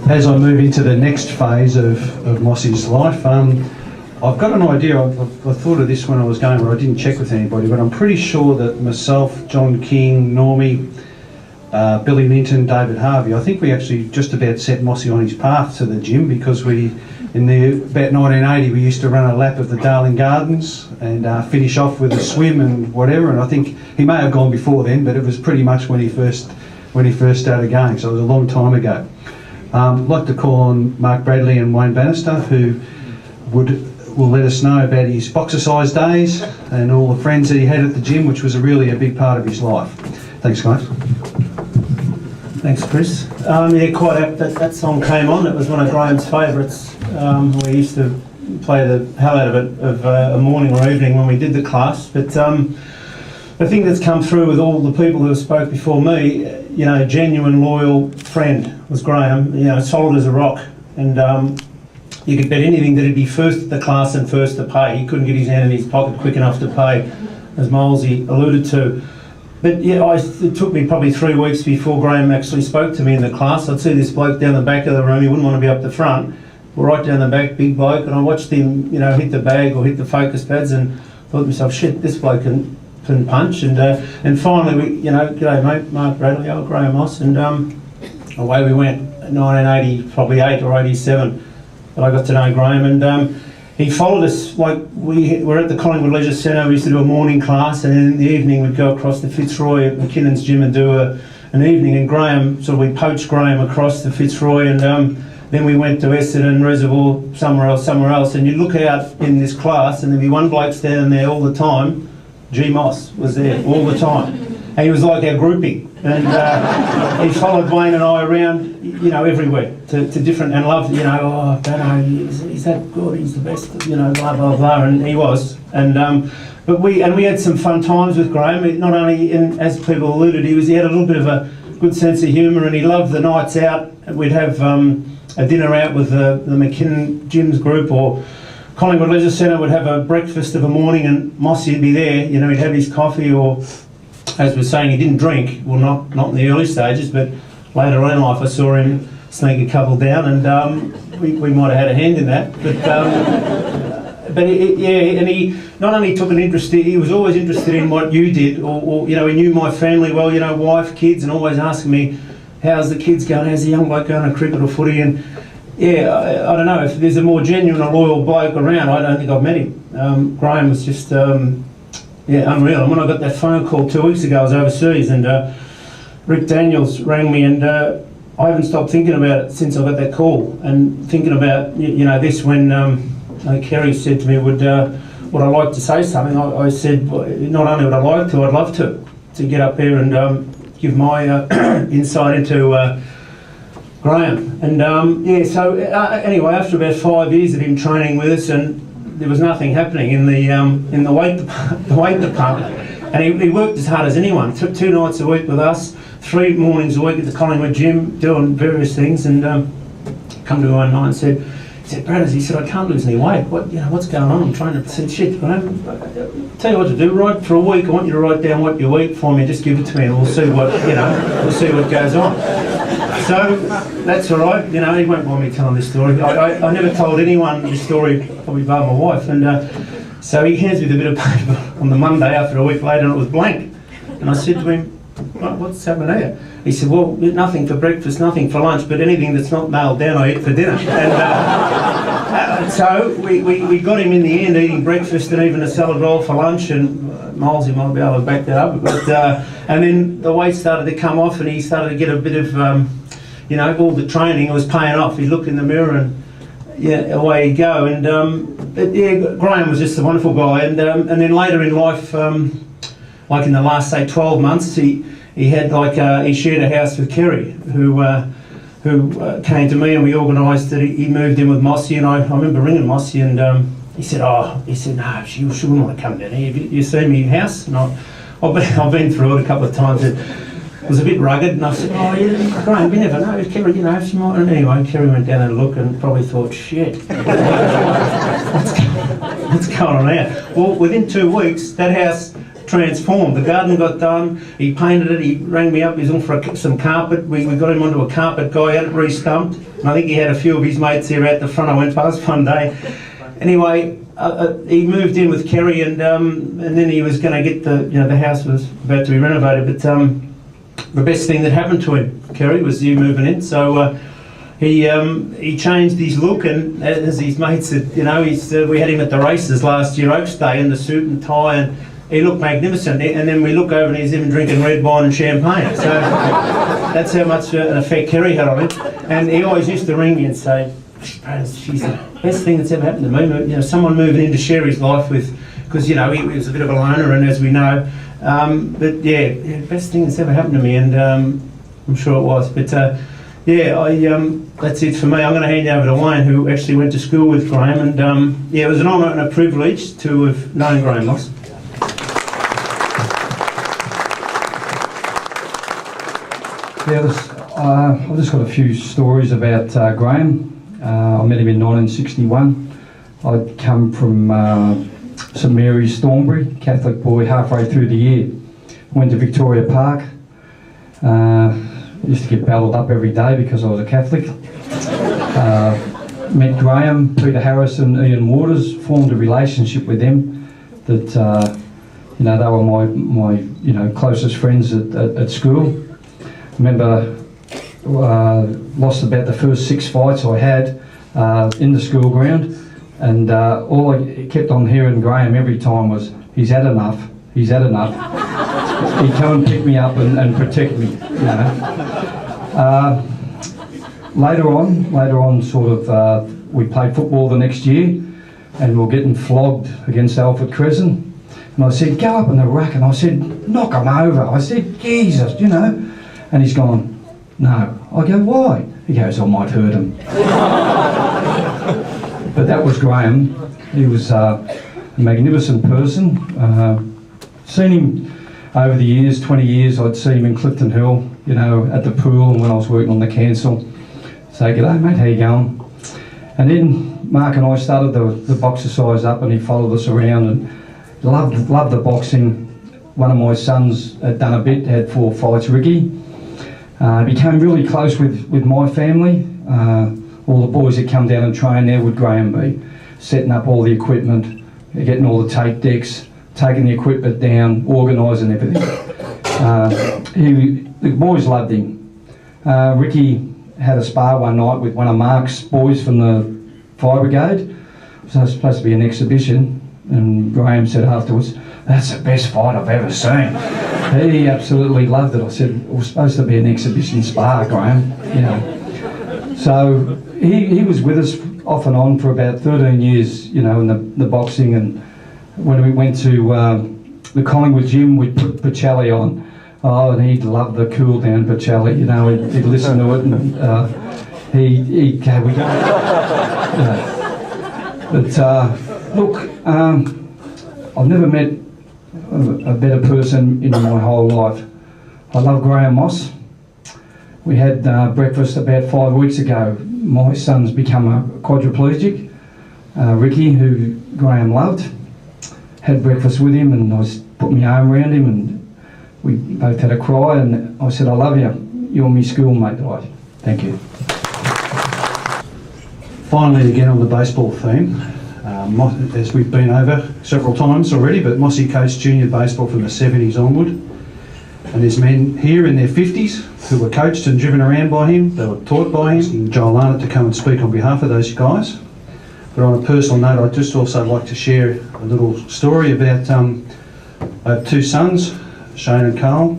as I move into the next phase of Mossy's life, I've got an idea. I thought of this when I was going, but I didn't check with anybody, but I'm pretty sure that myself, John King, Normie, Billy Minton, David Harvey, I think we actually just about set Mossy on his path to the gym, because about 1980 we used to run a lap of the Darling Gardens and finish off with a swim and whatever, and I think he may have gone before then, but it was pretty much when he first started going, so it was a long time ago. I'd like to call on Mark Bradley and Wayne Bannister, who will let us know about his boxercise days and all the friends that he had at the gym, which was really a big part of his life. Thanks, guys. Thanks, Chris. Yeah, quite apt that song came on. It was one of Graham's favourites. We used to play the hell out of it of a morning or evening when we did the class. But the thing that's come through with all the people who have spoke before me, genuine, loyal friend was Graham. Solid as a rock, and you could bet anything that he'd be first at the class and first to pay. He couldn't get his hand in his pocket quick enough to pay, as Molesy alluded to. But yeah, it took me probably 3 weeks before Graham actually spoke to me in the class. I'd see this bloke down the back of the room. He wouldn't want to be up the front. Right down the back, big bloke, and I watched him, hit the bag or hit the focus pads, and thought to myself, shit, this bloke can punch. And finally, g'day mate, Mark Bradley, old Graham Moss, and away we went. 1980, probably 8 or 87. But I got to know Graham, and he followed us. Like we were at the Collingwood Leisure Centre. We used to do a morning class, and in the evening we'd go across to Fitzroy at McKinnon's gym and do an evening. And Graham, we poached Graham across to Fitzroy, and then we went to Essendon, Reservoir, somewhere else. And you look out in this class, and there'd be one bloke standing there all the time. G. Moss was there all the time, and he was like our groupie. And he followed Wayne and I around, everywhere to different, and loved, Dano, he's that good, he's the best, blah blah blah, and he was. And but we had some fun times with Graham. Not only, as people alluded, he had a little bit of a good sense of humour, and he loved the nights out. We'd have a dinner out with the McKinnon Gyms group, or Collingwood Leisure Centre would have a breakfast of a morning, and Mossy would be there. He'd have his coffee, or, as we're saying, he didn't drink. Well, not in the early stages, but later on in life I saw him sneak a couple down, and we might have had a hand in that. But and he not only took an interest, he was always interested in what you did, or he knew my family well, wife, kids, and always asking me, how's the kids going, how's the young bloke going to cricket or footy, and I don't know, if there's a more genuine or loyal bloke around, I don't think I've met him. Graham was just, unreal. And when I got that phone call 2 weeks ago, I was overseas, and Rick Daniels rang me, and I haven't stopped thinking about it since I got that call, and thinking about, this when Kerry said to me, would I like to say something? I said, well, not only would I like to, I'd love to get up here and give my insight into Graham. And anyway, after about 5 years of him training with us, and there was nothing happening in the weight department, and he worked as hard as anyone. Took 2 nights a week with us, 3 mornings a week at the Collingwood gym, doing various things, and come to me one night and said, Brad, he said, I can't lose any weight. What's going on? I'm trying to. I said, shit, Graham, tell you what to do. Right, for a week, I want you to write down what you eat for me. Just give it to me, and we'll see what goes on. So that's all right. He won't mind me telling this story. I never told anyone this story, probably bar my wife. And so he hands me the bit of paper on the Monday after a week later, and it was blank. And I said to him, what's happening here? He said, well, nothing for breakfast, nothing for lunch, but anything that's not nailed down I eat for dinner. And so we got him in the end eating breakfast and even a salad roll for lunch, and Molesy might be able to back that up. But and then the weight started to come off, and he started to get a bit of, all the training was paying off. He looked in the mirror, and away he'd go. And Graham was just a wonderful guy. And then later in life, like in the last, say, 12 months, he had he shared a house with Kerry, who came to me, and we organised that he moved in with Mossy. And I remember ringing Mossy, and he said, no, she wouldn't want to come down here. Have you seen me house? And I've been through it a couple of times. It was a bit rugged, and I said, Graham, we never know. Kerry, if she might. And anyway, Kerry went down and looked, and probably thought, shit, what's going on here? Well, within 2 weeks, that house transformed. The garden got done, he painted it, he rang me up, he's on for some carpet. We got him onto a carpet guy, had it re-stumped. And I think he had a few of his mates there out the front. I went past one day. Anyway, he moved in with Kerry, and then he was going to get the house was about to be renovated. But the best thing that happened to him, Kerry, was you moving in. So he changed his look, and as his mates said, we had him at the races last year, Oaks Day, in the suit and tie, and he looked magnificent. And then we look over and he's even drinking red wine and champagne. So that's how much an effect Kerry had on him. And he always used to ring me and say, she's the best thing that's ever happened to me. Someone moving in to share his life with, because he was a bit of a loner, and as we know, but yeah, best thing that's ever happened to me, and I'm sure it was. But that's it for me. I'm going to hand you over to Wayne, who actually went to school with Graham, and it was an honour and a privilege to have known Graham Moss. I've just got a few stories about Graham. I met him in 1961. I'd come from St Mary's, Thornbury, Catholic boy, halfway through the year. Went to Victoria Park. Used to get balled up every day because I was a Catholic. Met Graham, Peter Harrison, Ian Waters, formed a relationship with them that, they were my closest friends at school. Remember, lost about the first 6 fights I had in the school ground, and all I kept on hearing Graham every time was, he's had enough. He'd come and pick me up and protect me, Later on, we played football the next year, and we were getting flogged against Alfred Crescent. And I said, go up in the ruck, and I said, knock him over. I said, Jesus, And he's gone, no. I go, why? He goes, I might hurt him. But that was Graham. He was a magnificent person. Seen him over the years, 20 years, I'd see him in Clifton Hill, at the pool, and when I was working on the council. Say, g'day mate, how you going? And then Mark and I started the boxercise up, and he followed us around and loved the boxing. One of my sons had done a bit, had 4 fights, Ricky. Became really close with my family. All the boys that come down and train there would Graham be, setting up all the equipment, getting all the tape decks, taking the equipment down, organising everything. The boys loved him. Ricky had a spar one night with one of Mark's boys from the fire brigade. So it was supposed to be an exhibition, and Graham said afterwards, that's the best fight I've ever seen. He absolutely loved it. I said, it was supposed to be an exhibition spar, Graham, So he was with us off and on for about 13 years, in the boxing, and when we went to the Collingwood gym, we'd put Pacelli on. Oh, and he'd love the cool down Pacelli, he'd listen to it, and he'd go, But look, I've never met a better person in my whole life. I love Graham Moss. We had breakfast about 5 weeks ago. My son's become a quadriplegic. Ricky, who Graham loved, had breakfast with him, and I put my arm around him, and we both had a cry, and I said, I love you. You're my schoolmate. Thank you. Finally, again on the baseball theme, as we've been over several times already, but Mossy coached junior baseball from the 70s onward. And there's men here in their 50s who were coached and driven around by him, they were taught by him. Joel Arnott to come and speak on behalf of those guys. But on a personal note, I'd just also like to share a little story about, I have 2 sons, Shane and Carl.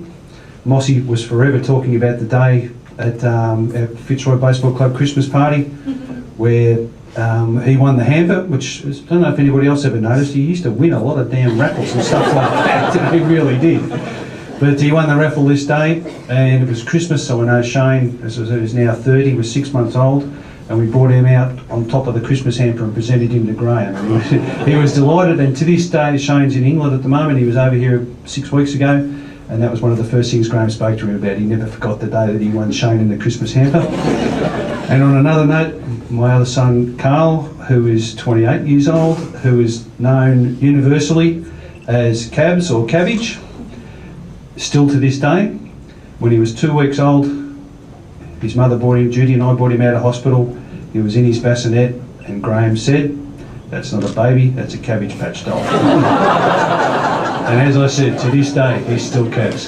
Mossy was forever talking about the day at Fitzroy Baseball Club Christmas party where he won the hamper, which I don't know if anybody else ever noticed, he used to win a lot of damn raffles and stuff like that, he really did. But he won the raffle this day, and it was Christmas, so I know Shane, who's now 30, was 6 months old, and we brought him out on top of the Christmas hamper and presented him to Graham. He was delighted, and to this day, Shane's in England at the moment. He was over here 6 weeks ago, and that was one of the first things Graham spoke to him about. He never forgot the day that he won Shane in the Christmas hamper. And on another note, my other son, Carl, who is 28 years old, who is known universally as Cabs or Cabbage, still to this day. When he was 2 weeks old, his mother brought him, Judy and I brought him out of hospital. He was in his bassinet, and Graham said, "That's not a baby, that's a Cabbage Patch doll." And as I said, to this day, he's still Cabs.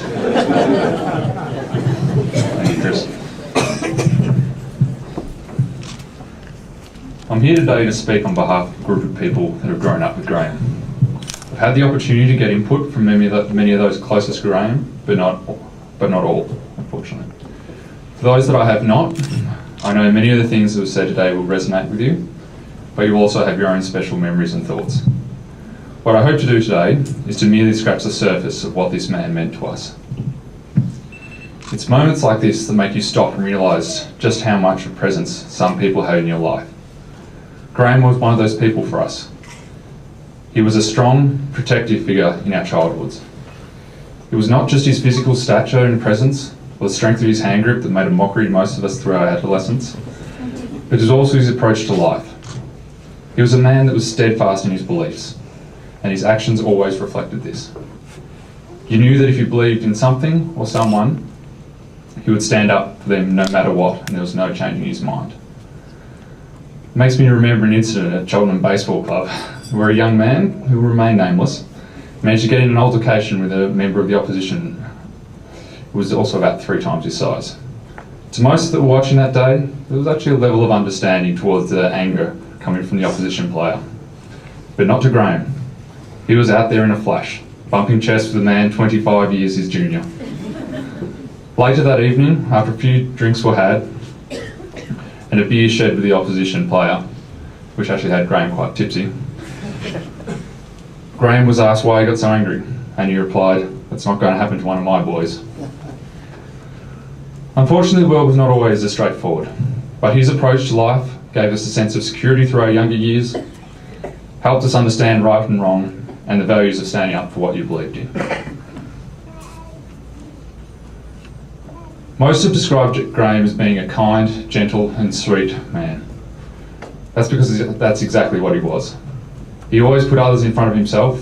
Thank you, Chris. I'm here today to speak on behalf of a group of people that have grown up with Graham. I've had the opportunity to get input from many of those closest to Graham, but not all, unfortunately. For those that I have not, I know many of the things that were said today will resonate with you, but you also have your own special memories and thoughts. What I hope to do today is to merely scratch the surface of what this man meant to us. It's moments like this that make you stop and realise just how much of presence some people had in your life. Graham was one of those people for us. He was a strong, protective figure in our childhoods. It was not just his physical stature and presence, or the strength of his hand grip that made a mockery of most of us through our adolescence, but it was also his approach to life. He was a man that was steadfast in his beliefs, and his actions always reflected this. You knew that if you believed in something or someone, he would stand up for them no matter what, and there was no changing his mind. It makes me remember an incident at Cheltenham Baseball Club where a young man, who will remain nameless, managed to get in an altercation with a member of the opposition who was also about 3 times his size. To most that were watching that day, there was actually a level of understanding towards the anger coming from the opposition player. But not to Graham. He was out there in a flash, bumping chests with a man 25 years his junior. Later that evening, after a few drinks were had, and a beer shed with the opposition player, which actually had Graham quite tipsy, Graham was asked why he got so angry, and he replied, "That's not going to happen to one of my boys." Unfortunately, the world was not always as straightforward, but his approach to life gave us a sense of security through our younger years, helped us understand right and wrong, and the values of standing up for what you believed in. Most have described Graham as being a kind, gentle and sweet man. That's because that's exactly what he was. He always put others in front of himself.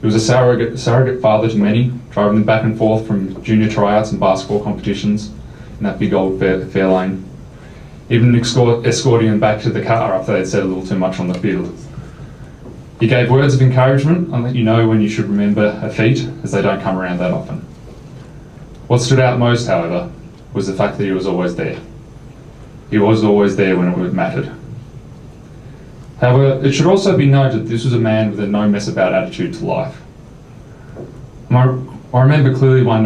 He was a surrogate father to many, driving them back and forth from junior tryouts and basketball competitions in that big old fair lane. Even escorting them back to the car after they'd said a little too much on the field. He gave words of encouragement and let you know when you should remember a feat, as they don't come around that often. What stood out most, however, was the fact that he was always there. He was always there when it mattered. However, it should also be noted this was a man with a no-mess-about attitude to life. I remember clearly one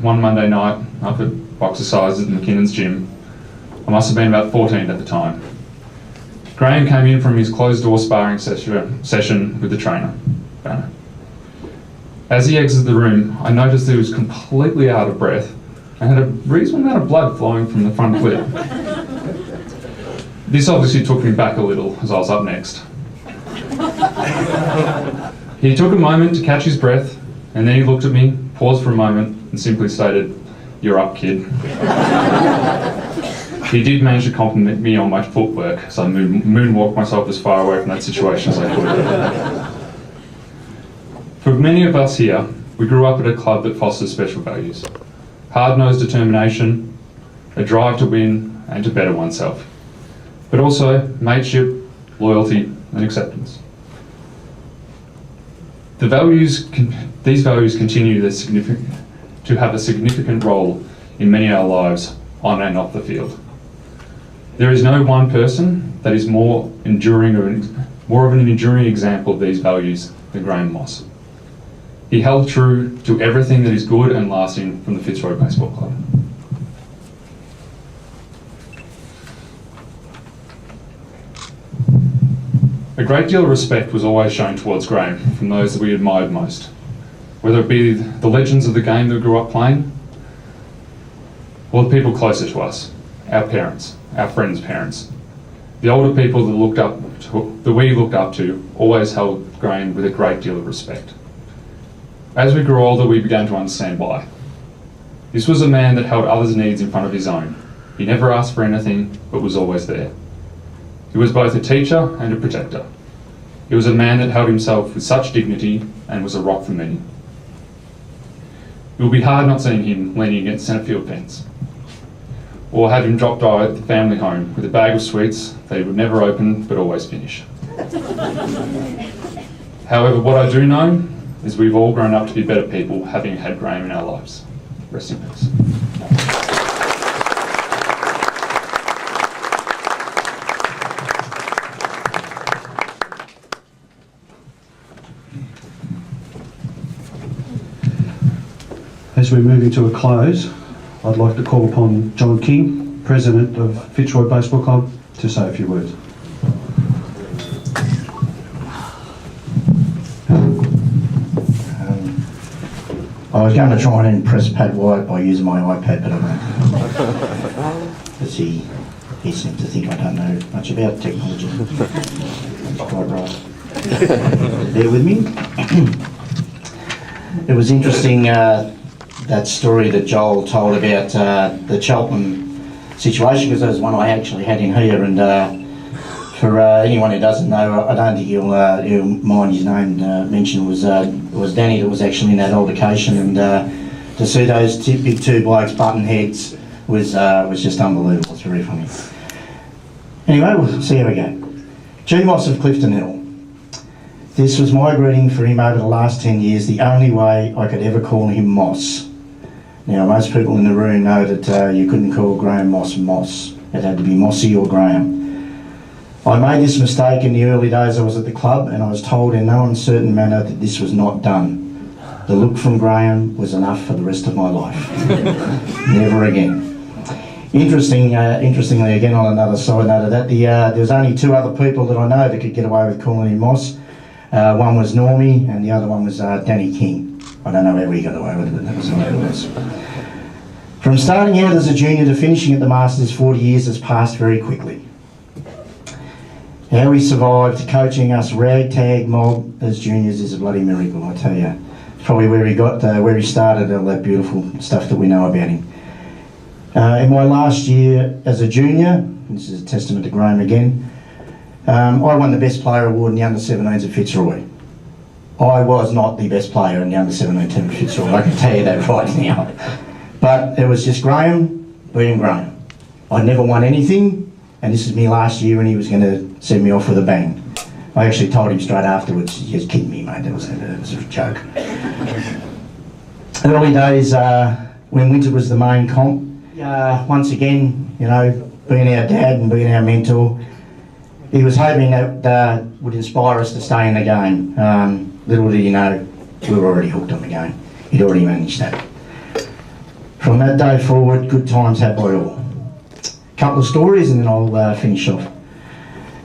Monday night, up at Boxercise at McKinnon's gym. I must have been about 14 at the time. Graham came in from his closed-door sparring session with the trainer. As he exited the room, I noticed that he was completely out of breath and had a reasonable amount of blood flowing from the front clip. This obviously took me back a little as I was up next. He took a moment to catch his breath, and then he looked at me, paused for a moment, and simply stated, "You're up, kid." He did manage to compliment me on my footwork, so I moonwalked myself as far away from that situation as I could. For many of us here, we grew up at a club that fosters special values. Hard-nosed determination, a drive to win and to better oneself, but also mateship, loyalty and acceptance. These values continue to have a significant role in many of our lives on and off the field. There is no one person that is more of an enduring example of these values than Graham Moss. He held true to everything that is good and lasting from the Fitzroy Baseball Club. A great deal of respect was always shown towards Graham from those that we admired most, whether it be the legends of the game that we grew up playing, or the people closer to us, our parents, our friends' parents. The older people that we looked up to always held Graham with a great deal of respect. As we grew older, we began to understand why. This was a man that held others' needs in front of his own. He never asked for anything, but was always there. He was both a teacher and a protector. He was a man that held himself with such dignity and was a rock for many. It will be hard not seeing him leaning against centre field fence, or have him drop by at the family home with a bag of sweets that he would never open but always finish. However, what I do know is we've all grown up to be better people having had Graham in our lives. Rest in peace. As we move into a close, I'd like to call upon John King, President of Fitzroy Baseball Club, to say a few words. I was going to try and impress Pat White by using my iPad, but I won't. Because he seems to think I don't know much about technology. That's quite right. Bear with me. It was interesting, that story that Joel told about the Cheltenham situation, because that was one I actually had in here, and for anyone who doesn't know, I don't think he'll mind his name mentioned, was Danny that was actually in that altercation, and to see those big two blokes button heads was just unbelievable. It's very funny. Anyway, we'll see how we go. G. Moss of Clifton Hill. This was my greeting for him over the last 10 years, the only way I could ever call him Moss. Now, most people in the room know that you couldn't call Graham Moss Moss. It had to be Mossy or Graham. I made this mistake in the early days I was at the club, and I was told in no uncertain manner that this was not done. The look from Graham was enough for the rest of my life. Never again. Interestingly, again on another side note of that, there's only two other people that I know that could get away with calling him Moss. One was Normie, and the other one was Danny King. I don't know how he got away with it, but that was the way it was. From starting out as a junior to finishing at the Masters, 40 years has passed very quickly. How he survived coaching us ragtag mob as juniors is a bloody miracle, I tell you. It's probably where he started all that beautiful stuff that we know about him. In my last year as a junior, this is a testament to Graham again, I won the Best Player Award in the Under-17s at Fitzroy. I was not the best player in the Under-17 team at Fitzroy, I can tell you that right now. But it was just Graham being Graham. I'd never won anything, and this is me last year, and he was going to send me off with a bang. I actually told him straight afterwards, "You're just kidding me, mate, that was a joke." Early days, when winter was the main comp, once again, you know, being our dad and being our mentor, he was hoping that would inspire us to stay in the game. Little did he know, we were already hooked on the game. He'd already managed that. From that day forward, good times had by all. Couple of stories and then I'll finish off.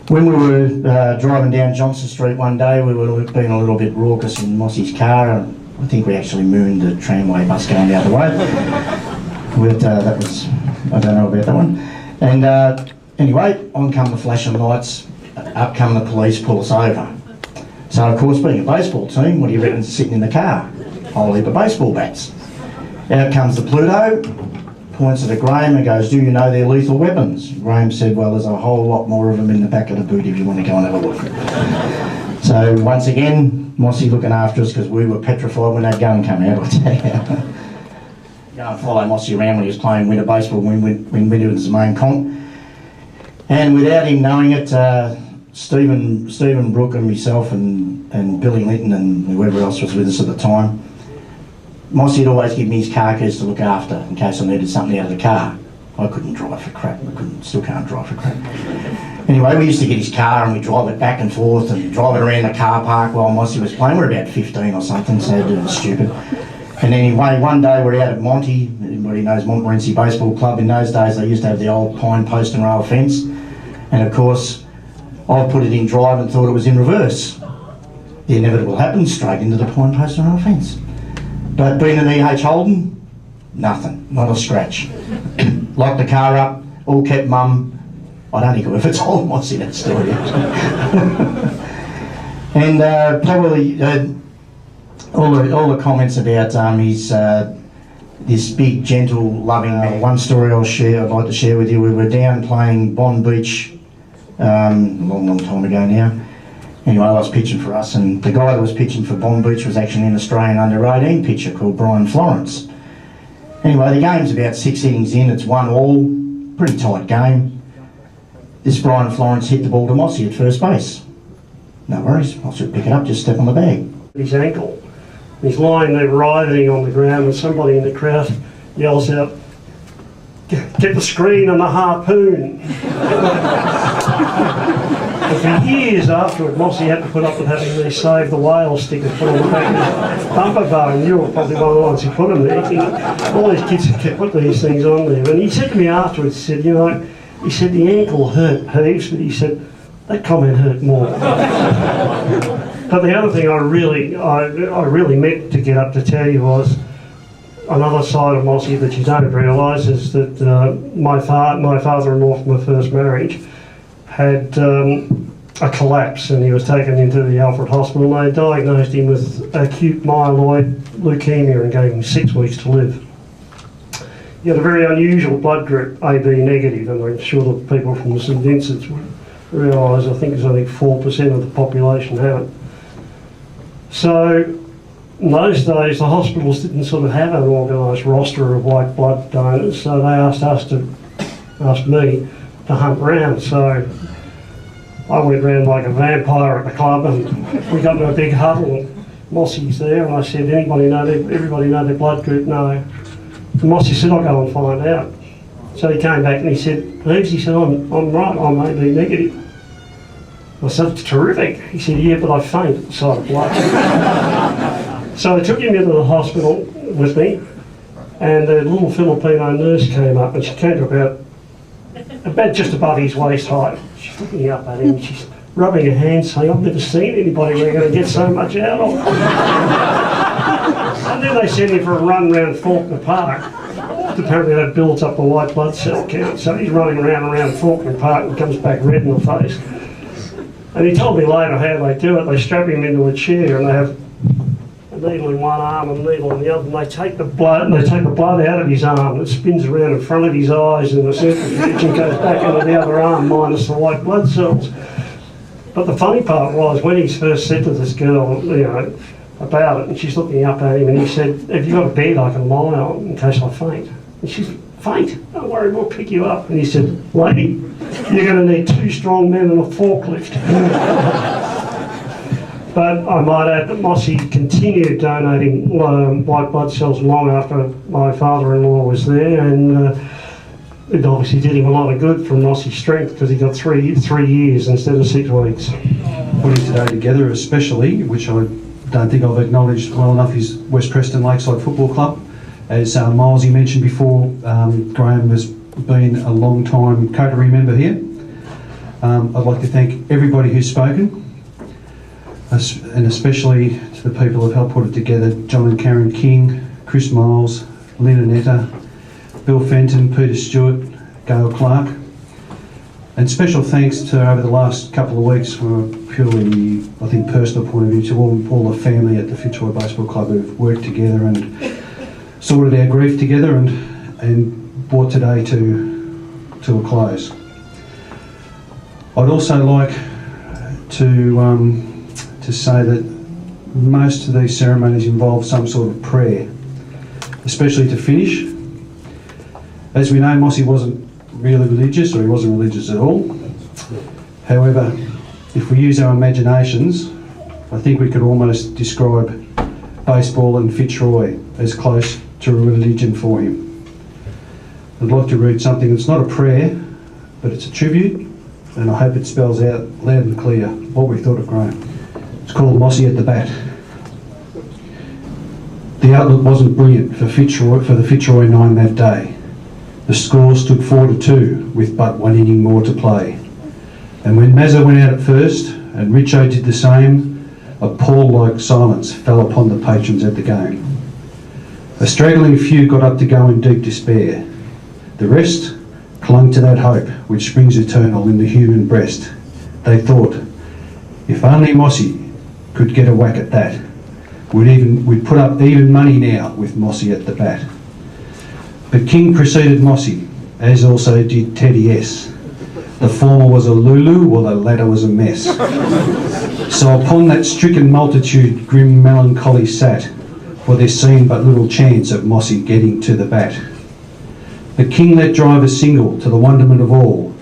When we were driving down Johnson Street one day, we were being a little bit raucous in Mossy's car, and I think we actually mooned the tramway bus going the other way. That was, I don't know about that one. And anyway, on come the flashing lights, up come the police, pull us over. So of course, being a baseball team, what do you reckon's sitting in the car? A whole heap of baseball bats. Out comes the Pluto, points it at Graham and goes, "Do you know they're lethal weapons?" Graham said, "Well, there's a whole lot more of them in the back of the boot if you want to go and have a look." So once again, Mossy looking after us because we were petrified when that gun came out, I tell you. Go and follow Mossy around when he was playing winter baseball when winter was the main comp. And without him knowing it, Stephen Brooke and myself and Billy Linton and whoever else was with us at the time, Mossy would always give me his car keys to look after in case I needed something out of the car. I couldn't drive for crap. Still can't drive for crap. Anyway, we used to get his car and we'd drive it back and forth and drive it around the car park while Mossy was playing. We were about 15 or something, so it was stupid. And anyway, one day we're out at Monty. Everybody knows Montmorency Baseball Club. In those days, they used to have the old pine post and rail fence. And of course, I put it in drive and thought it was in reverse. The inevitable happened, straight into the pine post and rail fence. But being an EH Holden, nothing, not a scratch. Locked the car up, all kept mum. I don't think I've ever told Mossy that story. And probably all the comments about this big, gentle, loving man. One story I'd like to share with you. We were down playing Bond Beach a long time ago now. Anyway, I was pitching for us, and the guy that was pitching for Bomb Beach was actually an Australian under-18 pitcher called Brian Florence. Anyway, the game's about 6 innings in, it's 1-1, pretty tight game. This Brian Florence hit the ball to Mossy at first base. No worries, I'll just pick it up, just step on the bag. His ankle. He's lying there writhing on the ground, and somebody in the crowd yells out, "Get the screen and the harpoon." And for years afterward, Mossy had to put up with having these Save the Whale stickers put on the back of his bumper bar, and you were probably one of the ones who put them there. All these kids kept putting these things on there. And he said to me afterwards, he said, he said the ankle hurt heaps, but he said that comment hurt more. But the other thing I really meant to get up to tell you was another side of Mossy that you don't realise is that my father-in-law from my first marriage had a collapse, and he was taken into the Alfred Hospital, and they diagnosed him with acute myeloid leukemia and gave him 6 weeks to live. He had a very unusual blood group, AB negative, and I'm sure the people from St Vincent's would realise, I think it's only 4% of the population have it. So in those days the hospitals didn't sort of have an organised roster of white blood donors, so they asked me to hunt round. So I went round like a vampire at the club, and we got into a big huddle, and Mossy's there, and I said, everybody know their blood group? No. And Mossy said, I'll go and find out. So he came back and he said, Eves, he said, I'm right, I'm AB negative. I said, it's terrific. He said, yeah, but I faint at the sight of blood. So I took him into the hospital with me, and a little Filipino nurse came up, and she came to about just above his waist height. She's looking up at him, she's rubbing her hands saying, I've never seen anybody we're going to get so much out of. And then they sent him for a run around Faulkner Park. Apparently that builds up the white blood cell count, so he's running around Faulkner Park and comes back red in the face. And he told me later how they do it. They strap him into a chair, and they have a needle in one arm and a needle in the other, and they take the blood out of his arm. It spins around in front of his eyes in the centrifuge and goes back into the other arm minus the white blood cells. But the funny part was when he first said to this girl, about it, and she's looking up at him, and he said, have you got a bed I can lie on in case I faint? And she's, faint? Don't worry, we'll pick you up. And he said, lady, you're going to need 2 strong men and a forklift. But I might add that Mossy continued donating white blood cells long after my father-in-law was there, and it obviously did him a lot of good for Mossy's strength, because he got 3 years instead of 6 weeks. Putting today together especially, which I don't think I've acknowledged well enough, is West Preston Lakeside Football Club. As Milesy mentioned before, Graham has been a long time coterie member here. I'd like to thank everybody who's spoken, and especially to the people who've helped put it together: John and Karen King, Chris Miles, Lynn Annetta, Bill Fenton, Peter Stewart, Gail Clark. And special thanks to, over the last couple of weeks, from a purely, I think, personal point of view, to all the family at the Fitzroy Baseball Club who've worked together and sorted our grief together and brought today to a close. I'd also like to say that most of these ceremonies involve some sort of prayer, especially to finish. As we know, Mossy wasn't really religious, or he wasn't religious at all. However, if we use our imaginations, I think we could almost describe baseball and Fitzroy as close to a religion for him. I'd like to read something that's not a prayer, but it's a tribute, and I hope it spells out loud and clear what we thought of Graham. It's called Mossy at the Bat. The outlook wasn't brilliant for the Fitzroy 9 that day. The score stood 4-2 with but 1 inning more to play. And when Mazza went out at first and Richo did the same, a pall-like silence fell upon the patrons at the game. A straggling few got up to go in deep despair. The rest clung to that hope which springs eternal in the human breast. They thought, if only Mossy could get a whack at that, we'd put up even money now with Mossy at the bat. But King preceded Mossy, as also did Teddy S. The former was a Lulu, while the latter was a mess. So upon that stricken multitude grim melancholy sat, for there seemed but little chance of Mossy getting to the bat. The king let drive a single to the wonderment of all,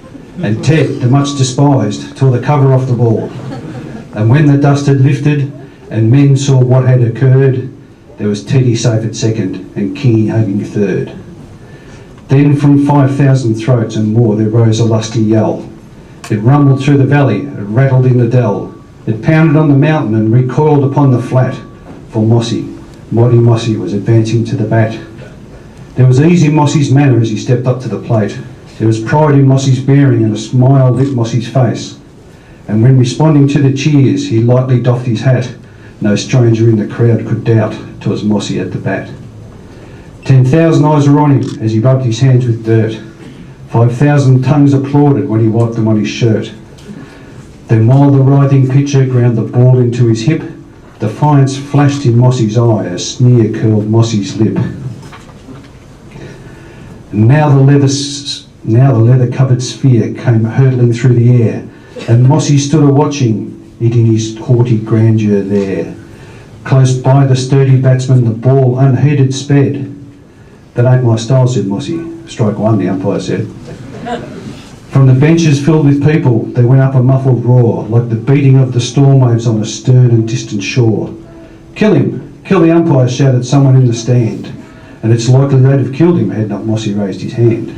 and Ted, the much despised, tore the cover off the ball. And when the dust had lifted and men saw what had occurred, there was Teddy safe at second and Kingy hugging third. Then from 5,000 throats and more there rose a lusty yell. It rumbled through the valley, it rattled in the dell, it pounded on the mountain and recoiled upon the flat, for Mossy, mighty Mossy, was advancing to the bat. There was ease in Mossy's manner as he stepped up to the plate. There was pride in Mossy's bearing and a smile lit Mossy's face. And when responding to the cheers, he lightly doffed his hat. No stranger in the crowd could doubt 'twas Mossy at the bat. 10,000 eyes were on him as he rubbed his hands with dirt. 5,000 tongues applauded when he wiped them on his shirt. Then while the writhing pitcher ground the ball into his hip, defiance flashed in Mossy's eye, a sneer curled Mossy's lip. And now the leather-covered sphere came hurtling through the air, and Mossy stood a-watching it in his haughty grandeur there. Close by the sturdy batsman the ball unheeded sped. "That ain't my style," said Mossy. "Strike one," the umpire said. From the benches filled with people there went up a muffled roar, like the beating of the storm waves on a stern and distant shore. "Kill him! Kill the umpire!" shouted someone in the stand. And it's likely they'd have killed him had not Mossy raised his hand.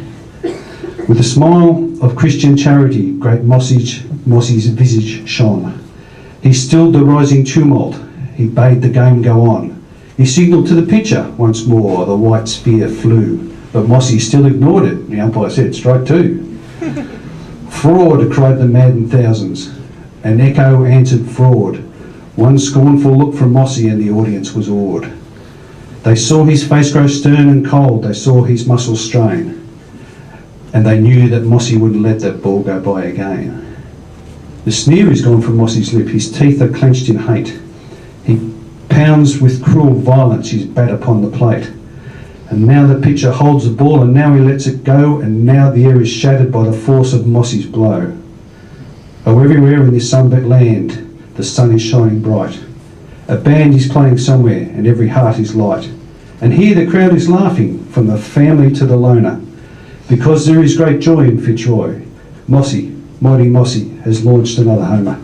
With a smile of Christian charity, great Mossy's visage shone. He stilled the rising tumult, he bade the game go on. He signalled to the pitcher, once more the white sphere flew, but Mossy still ignored it. The umpire said, "Strike two." "Fraud!" cried the maddened thousands. An echo answered fraud. One scornful look from Mossy and the audience was awed. They saw his face grow stern and cold, they saw his muscles strain, and they knew that Mossy wouldn't let that ball go by again. The sneer is gone from Mossy's lip, his teeth are clenched in hate. He pounds with cruel violence his bat upon the plate. And now the pitcher holds the ball, and now he lets it go, and now the air is shattered by the force of Mossy's blow. Oh, everywhere in this sunbit land, the sun is shining bright. A band is playing somewhere, and every heart is light. And here the crowd is laughing, from the family to the loner, because there is great joy in Fitzroy. Mossy, mighty Mossy, has launched another homer.